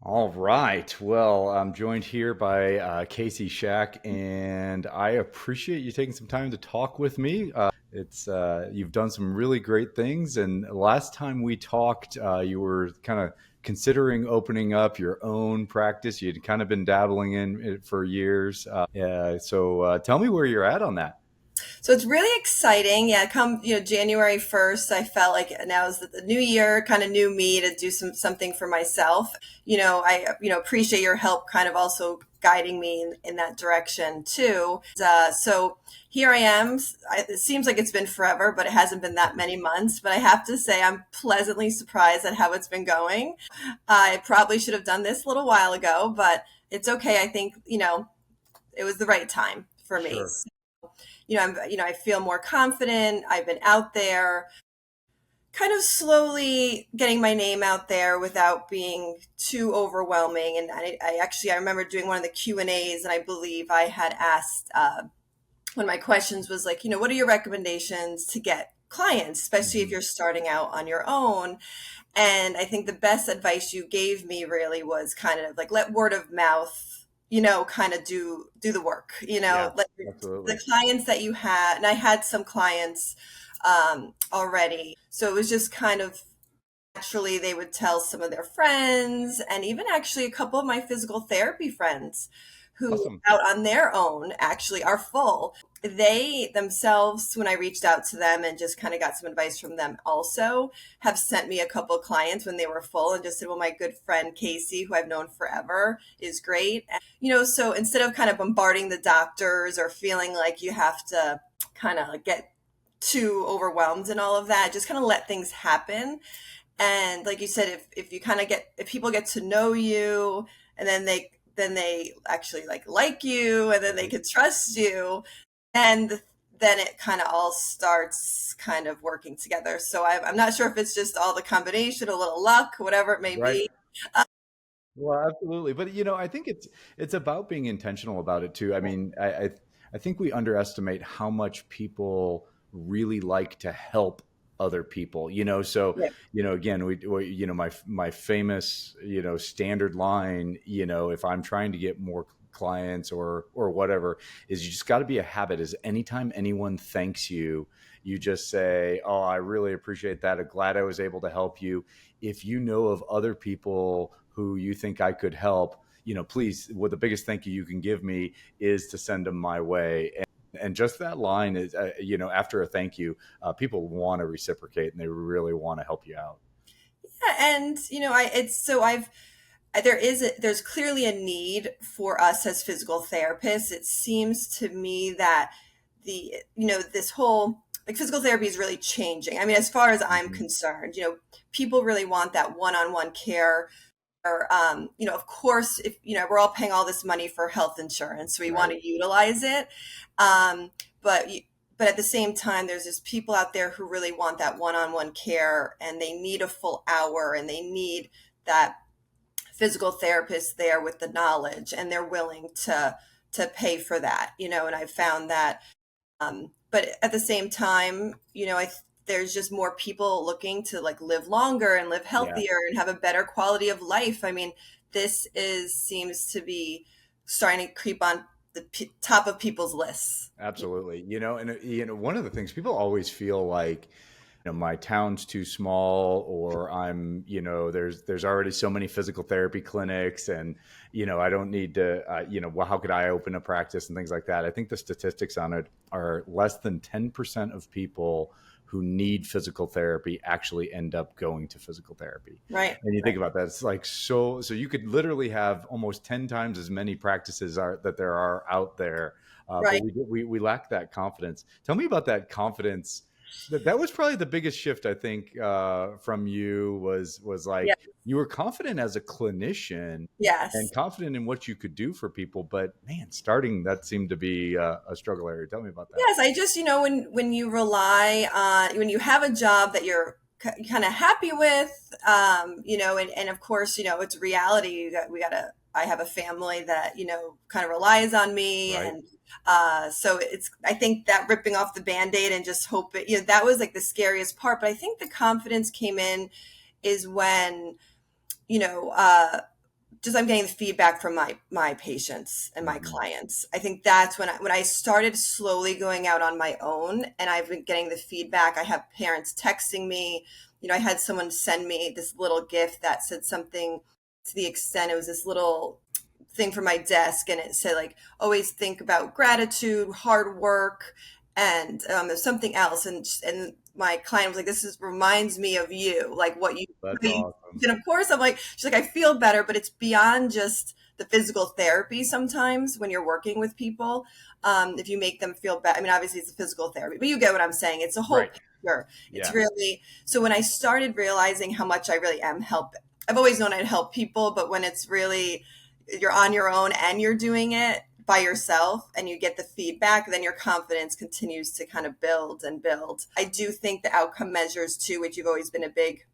All right. Well, I'm joined here by Casey Schack, and I appreciate you taking some time to talk with me. It's You've done some really great things, and last time we talked, you were kind of considering opening up your own practice. You'd kind of been dabbling in it for years. Tell me where you're at on that. So it's really exciting. Yeah, come January 1st, I felt like now is the new year, kind of new me to do something for myself. I appreciate your help, kind of also guiding me in that direction too. So here I am. It seems like it's been forever, but it hasn't been that many months. But I have to say, I'm pleasantly surprised at how it's been going. I probably should have done this a little while ago, but it's okay. I think it was the right time for me. Sure. I feel more confident. I've been out there kind of slowly getting my name out there without being too overwhelming. And I remember doing one of the Q&As, and I believe I had asked, one of my questions was like, what are your recommendations to get clients, especially if Mhm. you're starting out on your own? And I think the best advice you gave me really was kind of like, let word of mouth, kind of do the work, Yeah, let the absolutely. clients that you had, and I had some clients already. So it was just kind of naturally they would tell some of their friends, and even actually a couple of my physical therapy friends who Awesome. out on their own actually are full. They themselves, when I reached out to them and just kind of got some advice from them, also have sent me a couple of clients when they were full and just said, well, my good friend Casey, who I've known forever, is great. And, so instead of kind of bombarding the doctors or feeling like you have to kind of get too overwhelmed and all of that, just kind of let things happen. And like you said, if you kind of if people get to know you, and then they actually like you, and then they Right. can trust you, and then it kind of all starts kind of working together. So I'm not sure if it's just all the combination, a little luck, whatever it may Right. be. Well, absolutely. But I think it's about being intentional about it too. I think we underestimate how much people really like to help other people. Yeah. Again, my famous standard line. If I'm trying to get more clients or whatever, is you just got to be a habit. Is anytime anyone thanks you, you just say, "Oh, I really appreciate that. I'm glad I was able to help you." If you know of other people who you think I could help, please, what the biggest thank you can give me is to send them my way. And just that line is, after a thank you, people want to reciprocate and they really want to help you out. Yeah, and I it's so I've there's clearly a need for us as physical therapists. It seems to me that this whole like physical therapy is really changing. I mean, as far as I'm Mhm. concerned, people really want that one-on-one care. Or of course, if we're all paying all this money for health insurance, so we want Right. to utilize it. Um, but but at the same time, there's just people out there who really want that one-on-one care, and they need a full hour, and they need that physical therapist there with the knowledge, and they're willing to pay for that. And I've found that. But at the same time, there's just more people looking to like live longer and live Yeah. healthier and have a better quality of life. I mean, this is seems to be starting to creep on the top of people's lists. Absolutely. One of the things people always feel like, my town's too small, or I'm, there's already so many physical therapy clinics, and I don't need to, well, how could I open a practice and things like that. I think the statistics on it are less than 10% of people who need physical therapy actually end up going to physical therapy. Right. And you think Right. about that, it's like, so you could literally have almost 10 times as many practices that there are out there. But Right. we lack that confidence. Tell me about that confidence. That was probably the biggest shift, I think, from you, was Yeah. like, you were confident as a clinician and Yes. confident in what you could do for people, but man, starting that seemed to be a struggle area. Tell me about that. Yes, I just, when you rely on, when you have a job that you're kind of happy with, and of course, it's reality. I have a family that, kind of relies on me. Right. And so I think that ripping off the Band-Aid and just hope it, that was like the scariest part. But I think the confidence came in is when, you know, uh, just I'm getting the feedback from my patients and my Hmm. clients. I think that's when I started slowly going out on my own, and I've been getting the feedback. I have parents texting me. I had someone send me this little gift that said something to the extent, it was this little thing for my desk, and it said like, always think about gratitude, hard work, and there's something else, and my client was like, this is reminds me of you, like what you, That's how you. awesome. And of course I'm like, she's like, I feel better, but it's beyond just the physical therapy. Sometimes when you're working with people, if you make them feel better, I mean, obviously it's a physical therapy, but you get what I'm saying, it's a whole Right. picture. It's Yeah. really, so when I started realizing how much I really am help, I've always known I'd help people, but when it's really, you're on your own and you're doing it by yourself and you get the feedback, then your confidence continues to kind of build and build. I do think the outcome measures too, which you've always been a big,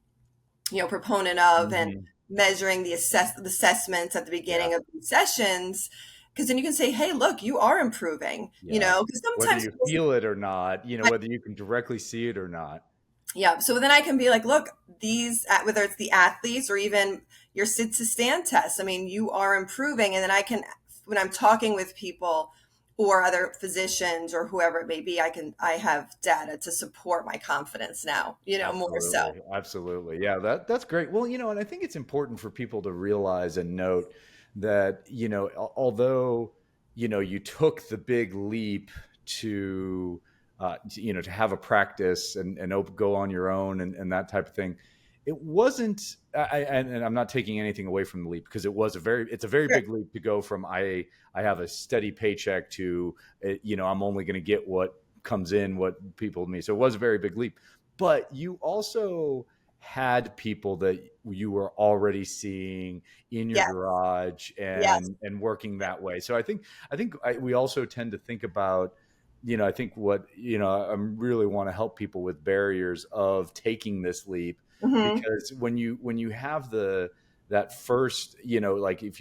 proponent of, and Hmm. measuring the assessments at the Yeah. beginning of these sessions, because then you can say, hey, look, you are improving, Yeah. because Whether sometimes you people say, feel it or not, whether you can directly see it or not. yeah. So then I can be like, look, these, whether it's the athletes or even your sit to stand test, I mean, you are improving. And then I can, when I'm talking with people or other physicians or whoever it may be, I have data to support my confidence now, more so. Absolutely. Absolutely. Yeah, that's great. Well, and I think it's important for people to realize and note that, although, you took the big leap to have a practice and go on your own and that type of thing. It wasn't, and I'm not taking anything away from the leap, because it's a very Sure. big leap to go from I have a steady paycheck to, I'm only going to get what comes in, what people me. So it was a very big leap, but you also had people that you were already seeing in your Yes. garage Yes. and working that way. So we also tend to think about, I think what, I really want to help people with barriers of taking this leap, Hmm. because when you have that first, like if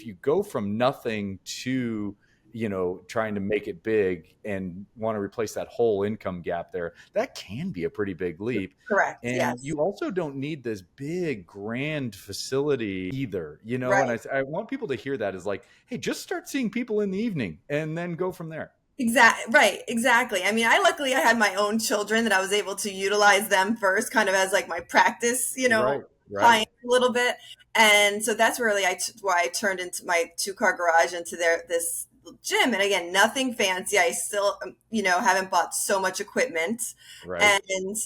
you go from nothing to, trying to make it big and want to replace that whole income gap there, that can be a pretty big leap. Correct. And Yes. you also don't need this big grand facility either, and Right. I want people to hear that as like, hey, just start seeing people in the evening and then go from there. Exactly. Right. Exactly. I mean, luckily I had my own children that I was able to utilize them first, kind of as like my practice, Right, right, client a little bit. And so that's really why I turned into my 2-car garage into this gym. And again, nothing fancy. I still, haven't bought so much equipment. right. And,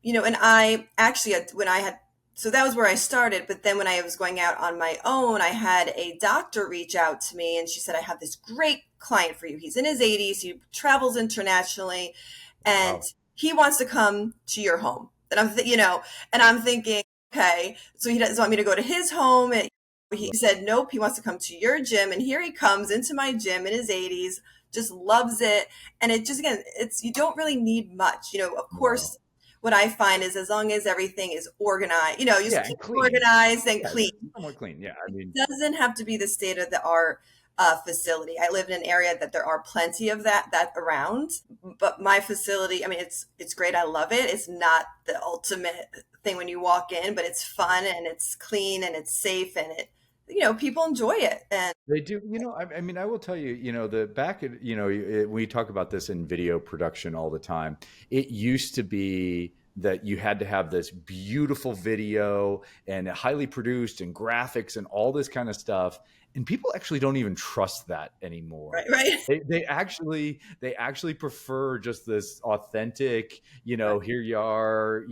and I actually, when I had, so that was where I started. But then when I was going out on my own, I had a doctor reach out to me, and she said, I have this great client for you. He's in his 80s. He travels internationally, and Wow. he wants to come to your home. And and I'm thinking, okay, so he doesn't want me to go to his home. And he said, nope, he wants to come to your gym. And here he comes into my gym in his 80s, just loves it. And it just, again, you don't really need much. Of No. course, what I find is as long as everything is organized, just Yeah, keep and it clean. organized and Yeah, clean. somewhat clean. Yeah, I mean, Doesn't have to be the state of the art facility. I live in an area that there are plenty of that around, but my facility, I mean, it's great. I love it. It's not the ultimate thing when you walk in, but it's fun and it's clean and it's safe, and people enjoy it. And they do. I mean, I will tell you, the back, we talk about this in video production all the time. It used to be that you had to have this beautiful video and highly produced and graphics and all this kind of stuff. And people actually don't even trust that anymore. right, right, They actually prefer just this authentic, right. here you are,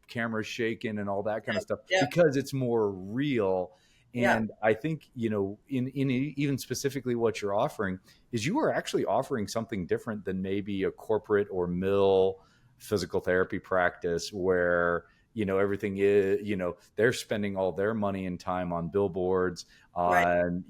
camera shaking and all that kind of stuff, Yeah, because it's more real. yeah, And I think, in even specifically what you're offering is you are actually offering something different than maybe a corporate or mill physical therapy practice where, everything is, they're spending all their money and time on billboards, right, on,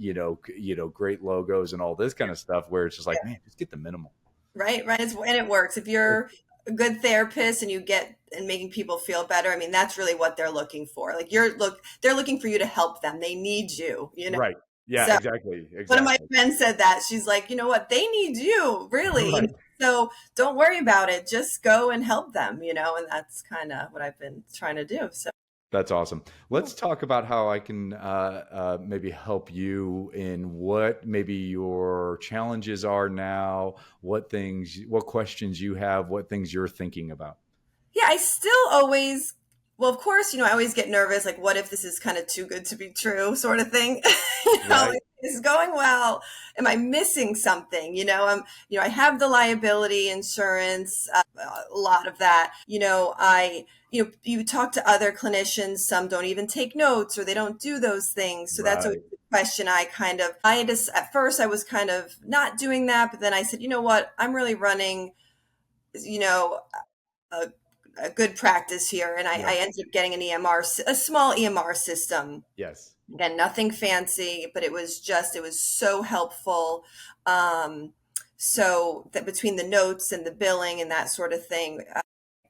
great logos and all this kind of stuff, where it's just like, yeah. man, just get the minimal. Right, right. And it works. If you're a good therapist and you get and making people feel better, I mean, that's really what they're looking for. Like they're looking for you to help them. They need you. Right. Yeah, So exactly. one of my Exactly. friends said that. She's like, you know what? They need you, really. Right. So don't worry about it. Just go and help them, and that's kind of what I've been trying to do. So That's awesome. Cool. Let's talk about how I can maybe help you in what maybe your challenges are now, what questions you have, what things you're thinking about. Yeah, I still always, well, of course, I always get nervous, like, what if this is kind of too good to be true, sort of thing. Right. Like, this is going well. Am I missing something? I have the liability insurance, a lot of that. You talk to other clinicians, some don't even take notes or they don't do those things. So that's always Right. the question I just, at first I was kind of not doing that, but then I said, you know what, I'm really running, you know, a, a good practice here. And I Yes. ended up getting an EMR, a small EMR system. Yes. Again, nothing fancy, but it was so helpful. Um, so that between the notes and the billing and that sort of thing, I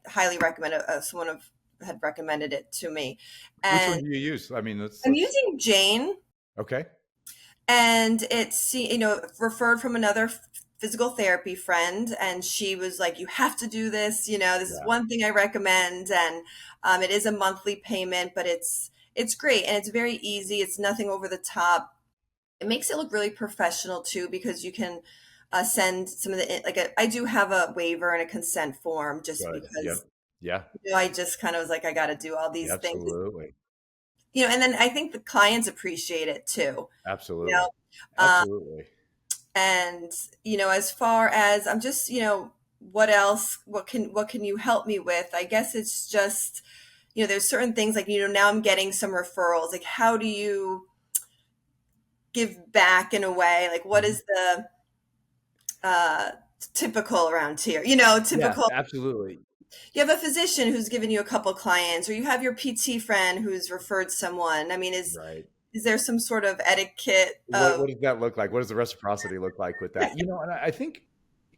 highly recommend it. Had recommended it to me. Which one And do you use? I mean, I'm let's using Jane, okay. and it's, referred from another physical therapy friend, and she was like, you have to do this, this is Yeah. one thing I recommend. And it is a monthly payment, but it's great, and it's very easy. It's nothing over the top. It makes it look really professional too, because you can send some of the, I do have a waiver and a consent form, just Good. Yep. because Yeah. I just kind of was like, I got to do all these things, Absolutely. and then I think the clients appreciate it too. you Absolutely. know um, Absolutely. and as far as I'm just, what else, what can you help me with? I guess it's just, there's certain things, like, now I'm getting some referrals. Like, how do you give back in a way? Like, what Mhm. is the uh typical around here, Yeah, typical. absolutely. You have a physician who's given you a couple clients, or you have your PT friend who's referred someone. I mean, Right. is there some sort of etiquette What of? does that look like? What does the reciprocity look like with that? And I think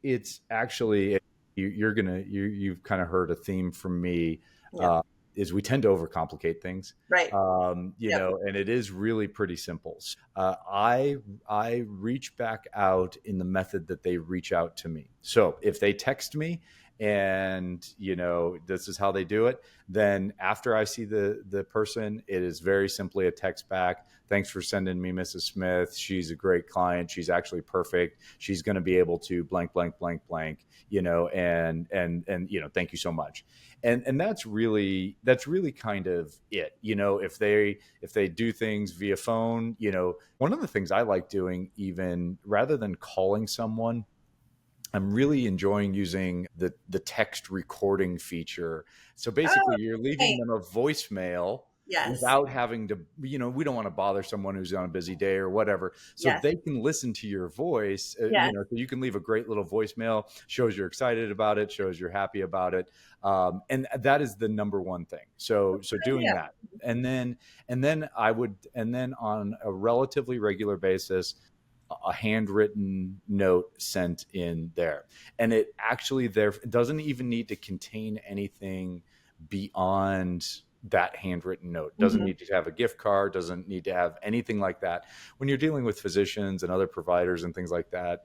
it's actually you've kind of heard a theme from me, Yeah. uh, is we tend to overcomplicate things, Right. Yep. and it is really pretty simple. I reach back out in the method that they reach out to me. So if they text me and this is how they do it, then after I see the person, it is very simply a text back. Thanks for sending me Mrs. Smith. She's a great client. She's actually perfect. She's going to be able to blank, blank, blank, blank, and thank you so much. And that's really kind of it. If they do things via phone, one of the things I like doing, even rather than calling someone, I'm really enjoying using the text recording feature. So Oh, basically, you're leaving right. them a voicemail Yes. without having to, we don't want to bother someone who's on a busy day or whatever. So Yes. they can listen to your voice, Yes. so you can leave a great little voicemail, shows you're excited about it, shows you're happy about it. And that is the number one thing. So doing Yeah. that. And then on a relatively regular basis, a handwritten note sent in there, and it actually there doesn't even need to contain anything beyond that handwritten note. Doesn't Mhm. need to have a gift card, doesn't need to have anything like that. When you're dealing with physicians and other providers and things like that,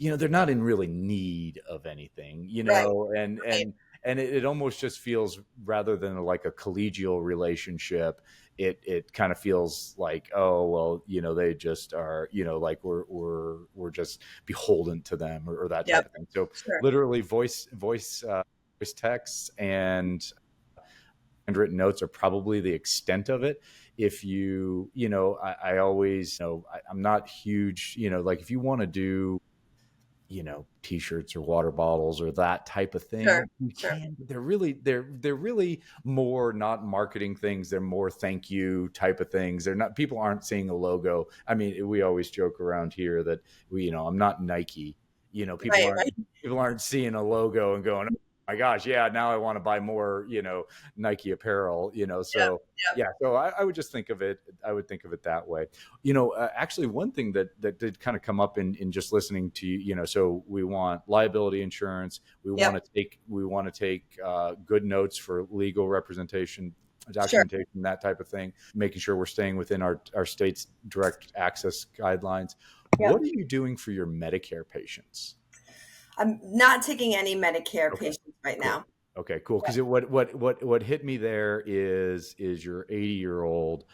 they're not in really need of anything, Right. and Right. it almost just feels, rather than like a collegial relationship, it kind of feels like, oh well, they just are, like we're just beholden to them, or that type Yep. of thing. So Sure. literally voice texts and handwritten notes are probably the extent of it. If I always I'm not huge, like if you want to do t-shirts or water bottles or that type of Sure. thing, you Sure. can. They're really more not marketing things. They're more thank you type of things. They're not, people aren't seeing a logo. I mean, we always joke around here that I'm not Nike. people Right. aren't Right. people aren't seeing a logo and going, oh my gosh, yeah, now I want to buy more Nike apparel. Yep. So Yep. yeah, so I would just think of it, that way. Actually, one thing that did kind of come up in just listening to you, so we want liability insurance. We Yep. want to take good notes for legal representation, Sure. documentation, that type of thing, making sure we're staying within our state's direct access guidelines. Yep. What are you doing for your Medicare patients? I'm not taking any Medicare Okay, patients right cool. now. Okay, cool. Because what hit me there is your 80-year-old,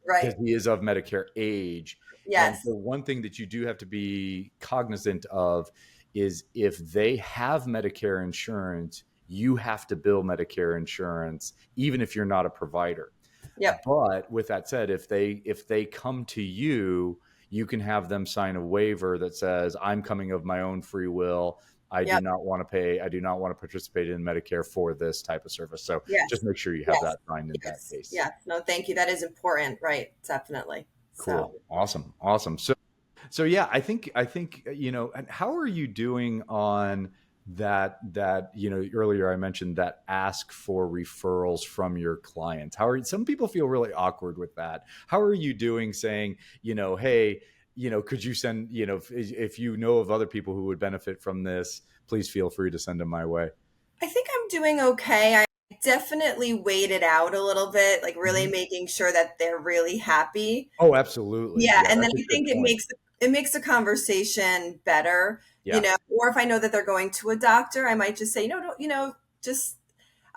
because Right. he is of Medicare age. And Yes. the one thing that you do have to be cognizant of is if they have Medicare insurance, you have to bill Medicare insurance, even if you're not a provider. Yep. But with that said, if they come to you, you can have them sign a waiver that says, I'm coming of my own free will. I do Yep. not want to pay. I do not want to participate in Medicare for this type of service. So just Yes. make sure you have Yes. that signed in that Yes. case. Yeah. No, thank you. That is important. Right. Definitely. So. Cool. Awesome. Awesome. So yeah, I think and how are you doing on that earlier I mentioned that ask for referrals from your clients? How are some people feel really awkward with that? How are you doing saying, hey, could you send, if you know of other people who would benefit from this, please feel free to send them my way. I think I'm doing okay. I definitely wait it out a little bit, like really Mhm. making sure that they're really happy. Oh, absolutely. Yeah, Yeah, and then that's a I good think it point. makes the conversation better, Yeah. or if I know that they're going to a doctor, I might just say, no, don't, just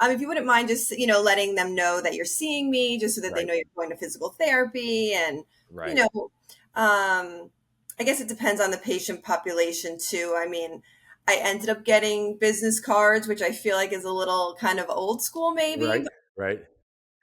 if you wouldn't mind just, letting them know that you're seeing me just so that they Right. know you're going to physical therapy and, you Right. know, I guess it depends on the patient population too. I mean, I ended up getting business cards, which I feel like is a little kind of old school maybe, Right. Right.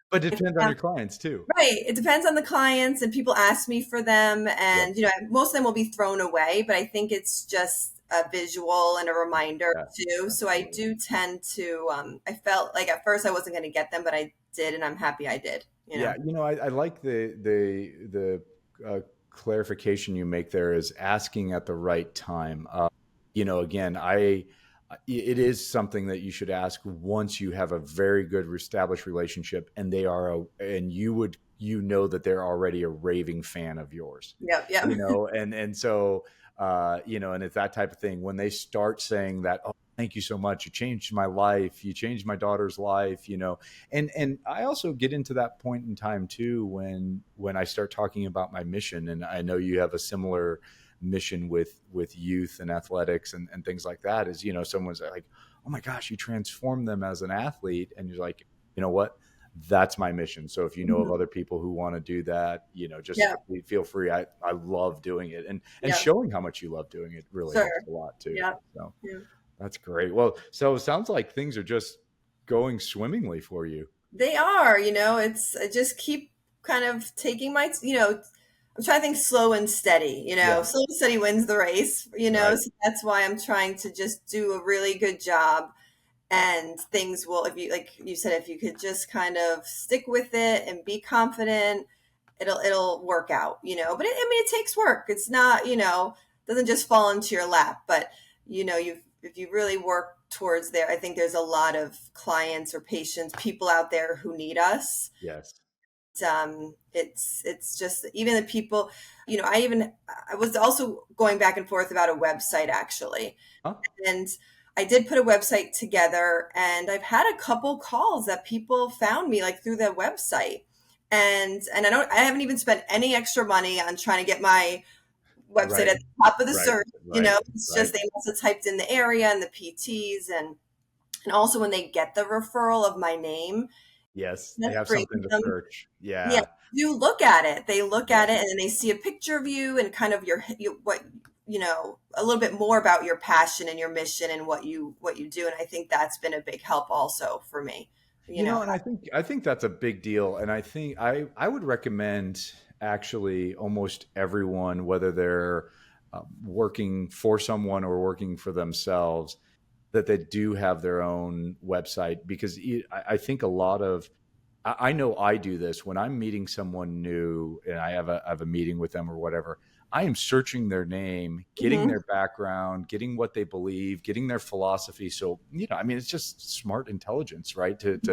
But it depends on but your clients too. right. It depends on the clients and people ask me for them Yep. and most of them will be thrown away, but I think it's just a visual and a reminder Yeah. too. So I Absolutely. do tend to I felt like at first I wasn't going to get them, but I did and I'm happy I did. Yeah, I like the clarification you make there is asking at the right time. Again, it is something that you should ask once you have a very good established relationship, and and you know that they're already a raving fan of yours. Yep, yep. And so and it's that type of thing when they start saying that, oh, thank you so much, you changed my life, you changed my daughter's life, and I also get into that point in time too when I start talking about my mission, and I know you have a similar mission with youth and athletics and things like that. Is someone's like, oh my gosh, you transform them as an athlete, and you're like, you know what, that's my mission. So if you know of Mhm. other people who want to do that, just Yep, feel free. I love doing it, and yep. showing how much you love doing it really Sure. helps a lot too. Yep. So Yeah. that's great. Well, so it sounds like things are just going swimmingly for you. They are, it's I just keep kind of taking I'm trying to think slow and steady, Yeah. slow and steady wins the race, Right. so that's why I'm trying to just do a really good job and things will, if you, like you said, if you could just kind of stick with it and be confident, it'll work out, but I mean, it takes work. It's not, doesn't just fall into your lap, but if you really work towards there, I think there's a lot of clients or patients, people out there who need us. Yes. It's just even the people, I was also going back and forth about a website actually, Huh? and I did put a website together, and I've had a couple calls that people found me like through the website, and I haven't even spent any extra money on trying to get my website Right. at the top of the Right. search. Right. It's Right. just they must have typed in the area and the PTs, and also when they get the referral of my name, Yes. They that have brings something to them. search. Yeah, Yeah. you look at it. They look Yeah. at it and they see a picture of you and kind of what a little bit more about your passion and your mission and what you do. And I think that's been a big help also for me. You know, And I think that's a big deal. And I think I would recommend actually almost everyone, whether they're working for someone or working for themselves, that they do have their own website, because I think a lot of I know I do this when I'm meeting someone new and I have a meeting with them or whatever. I am searching their name, getting Mhm. their background, getting what they believe, getting their philosophy. So, I mean, it's just smart intelligence, right? To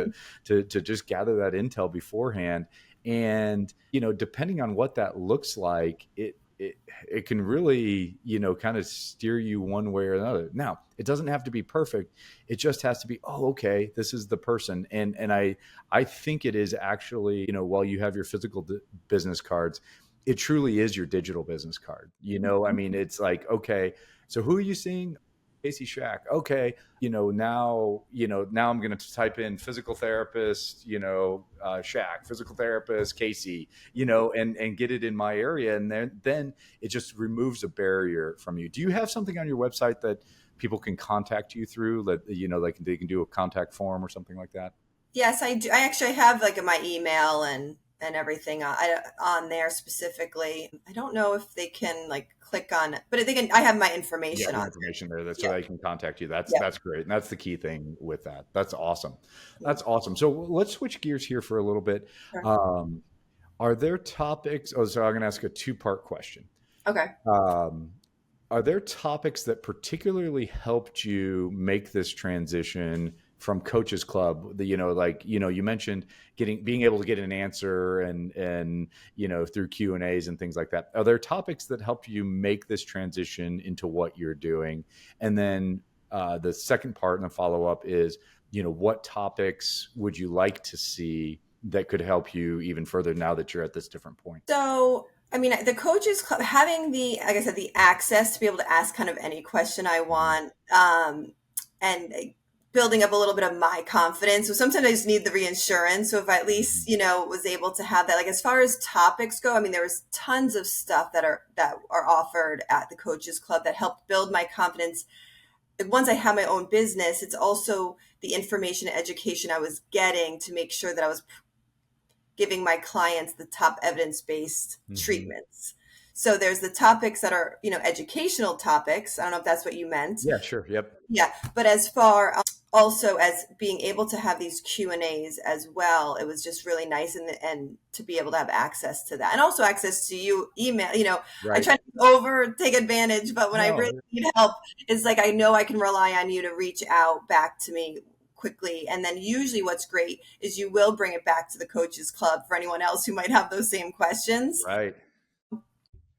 just gather that intel beforehand. And, depending on what that looks like, it can really, kind of steer you one way or another. Now, it doesn't have to be perfect. It just has to be, oh, okay, this is the person. And I think it is actually, while you have your physical business cards, it truly is your digital business card. I mean, it's like, okay, so who are you seeing? Casey Schack. Okay, now I'm going to type in physical therapist, Schack, physical therapist Casey, and get it in my area, and then it just removes a barrier from you. Do you have something on your website that people can contact you through? That like they can do a contact form or something like that? Yes, I do. I actually have like my email and everything on there specifically. I don't know if they can like click on it, but they can. I have my Yeah, information your on information there, there. so they can contact you. That's Yeah, that's great, and that's the key thing with that. That's awesome. yeah. That's awesome. So let's switch gears here for a little bit. Sure. Um, are there topics? Oh, so I'm going to ask a two-part question. Okay. Um, are there topics that particularly helped you make this transition from Coaches Club? You mentioned being able to get an answer and through Q&As and things like that. Are there topics that helped you make this transition into what you're doing? And then the second part and the follow up is, what topics would you like to see that could help you even further now that you're at this different point? So, I mean, the coaches club having like I said, the access to be able to ask kind of any question I Mhm. want, and building up a little bit of my confidence. So sometimes I just need the reinsurance. So if I at least, Mhm. was able to have that, like as far as topics go, I mean, there was tons of stuff that are offered at the coaches club that helped build my confidence. Once I have my own business, it's also the information and education I was getting to make sure that I was giving my clients the top evidence-based Mhm. treatments. So there's the topics that are, educational topics. I don't know if that's what you meant. Yeah, sure. Yep. Yeah, but as far also as being able to have these Q&As as well, it was just really nice and to be able to have access to that and also access to you email. I Right. try to over take advantage, but when I really No. need help, it's like I know I can rely on you to reach out back to me quickly. And then usually what's great is you will bring it back to the coaches club for anyone else who might have those same questions. Right.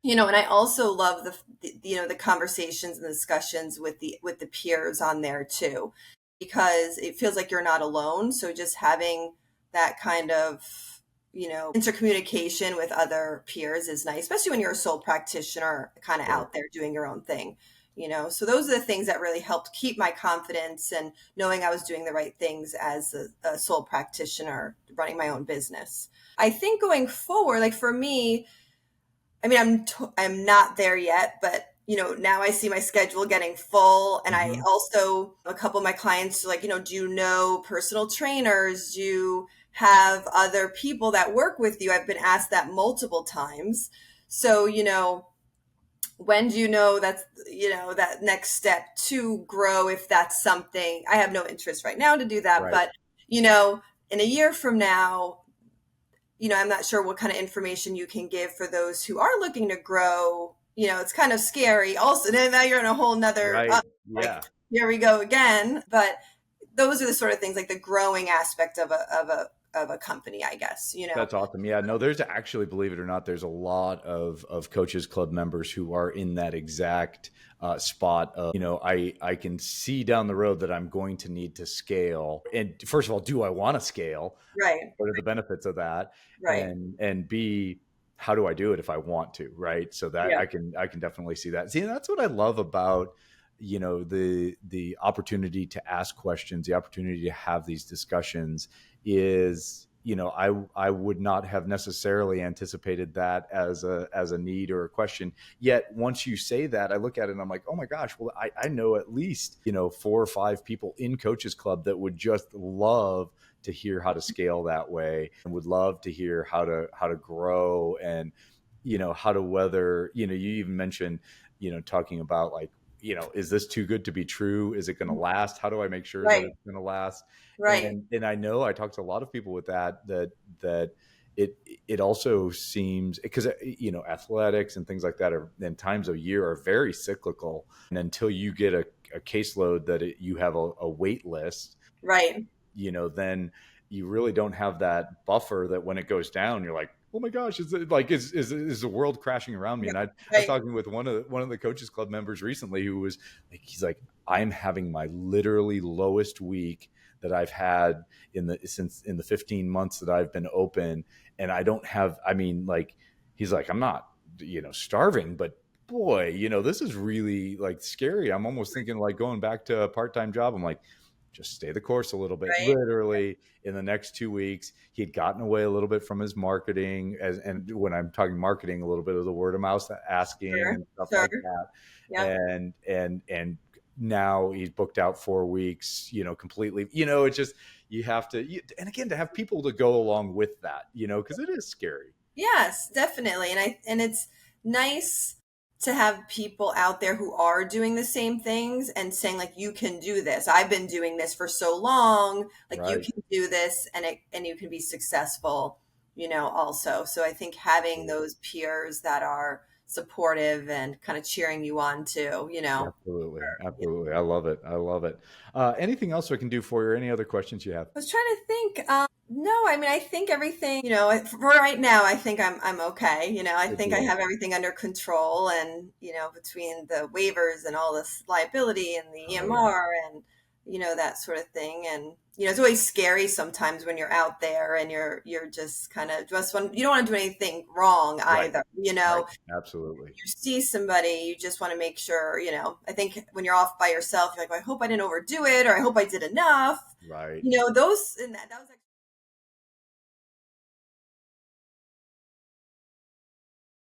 And I also love the conversations and the discussions with the peers on there too, because it feels like you're not alone. So just having that kind of, intercommunication with other peers is nice, especially when you're a sole practitioner kind of Sure. out there doing your own thing. So those are the things that really helped keep my confidence and knowing I was doing the right things as a sole practitioner running my own business. I think going forward, like for me, I mean, I'm not there yet, but now I see my schedule getting full, and I Hmm. also a couple of my clients are like, do you know personal trainers? Do you have other people that work with you? I've been asked that multiple times. So, when do you know that's that next step to grow? If that's something I have no interest right now to do that, Right. but in a year from now, I'm not sure what kind of information you can give for those who are looking to grow. It's kind of scary. Also, now you're in a whole nother, Right. like, Yeah. here we go again. But those are the sort of things like the growing aspect of a company, I guess, That's awesome. Yeah. No, there's actually, believe it or not, there's a lot of Coaches Club members who are in that exact spot of, I can see down the road that I'm going to need to scale. And first of all, do I want to scale? Right, What are the benefits of that? right. And B, how do I do it if I want to? Right. So that Yeah, I can definitely see that. See, that's what I love about, the opportunity to ask questions, the opportunity to have these discussions is, I would not have necessarily anticipated that as a need or a question. Yet once you say that, I look at it and I'm like, oh my gosh, well, I know at least, 4 or 5 people in Coaches Club that would just love to hear how to scale that way and would love to hear how to grow and, how to weather, you even mentioned, talking about like, is this too good to be true? Is it going to last? How do I make sure that right, it's going to last? right, And I know I talked to a lot of people with that it also seems because athletics and things like that are in times of year are very cyclical, and until you get a caseload that you have a wait list, right. then you really don't have that buffer that when it goes down, you're like, oh my gosh, is it like is the world crashing around me? Yeah, And I was right, talking with one of the Coaches Club members recently who was like, he's like, I'm having my literally lowest week that I've had in the 15 months that I've been open, and I don't have. I mean, like, he's like, I'm not starving, but boy, this is really like scary. I'm almost thinking like going back to a part-time job. I'm like, just stay the course a little bit. Right? Literally in the next 2 weeks, he had gotten away a little bit from his marketing, and when I'm talking marketing, a little bit of the word of mouth asking Sure. and stuff Sure. like that. Yep. And now he's booked out 4 weeks, completely. It's just you have to, and again, to have people to go along with that, because it is scary. Yes, definitely. And it's nice to have people out there who are doing the same things and saying like you can do this. I've been doing this for so long, like you Right. can do this and you can be successful, also. So I think having those peers that are supportive and kind of cheering you on too, Absolutely. Absolutely. I love it. I love it. Anything else I can do for you, or any other questions you have? I was trying to think. No, I mean, I think everything, for right now, I think I'm okay. I Good think I deal. have everything under control, and between the waivers and all this liability and the Oh yeah. EMR and that sort of thing, and it's always scary sometimes when you're out there and you're just kind of just you don't want to do anything wrong Right. either. Right. Absolutely. You see somebody, you just want to make sure, I think when you're off by yourself, you're like, well, I hope I didn't overdo it, or I hope I did enough. Right. Those, and that was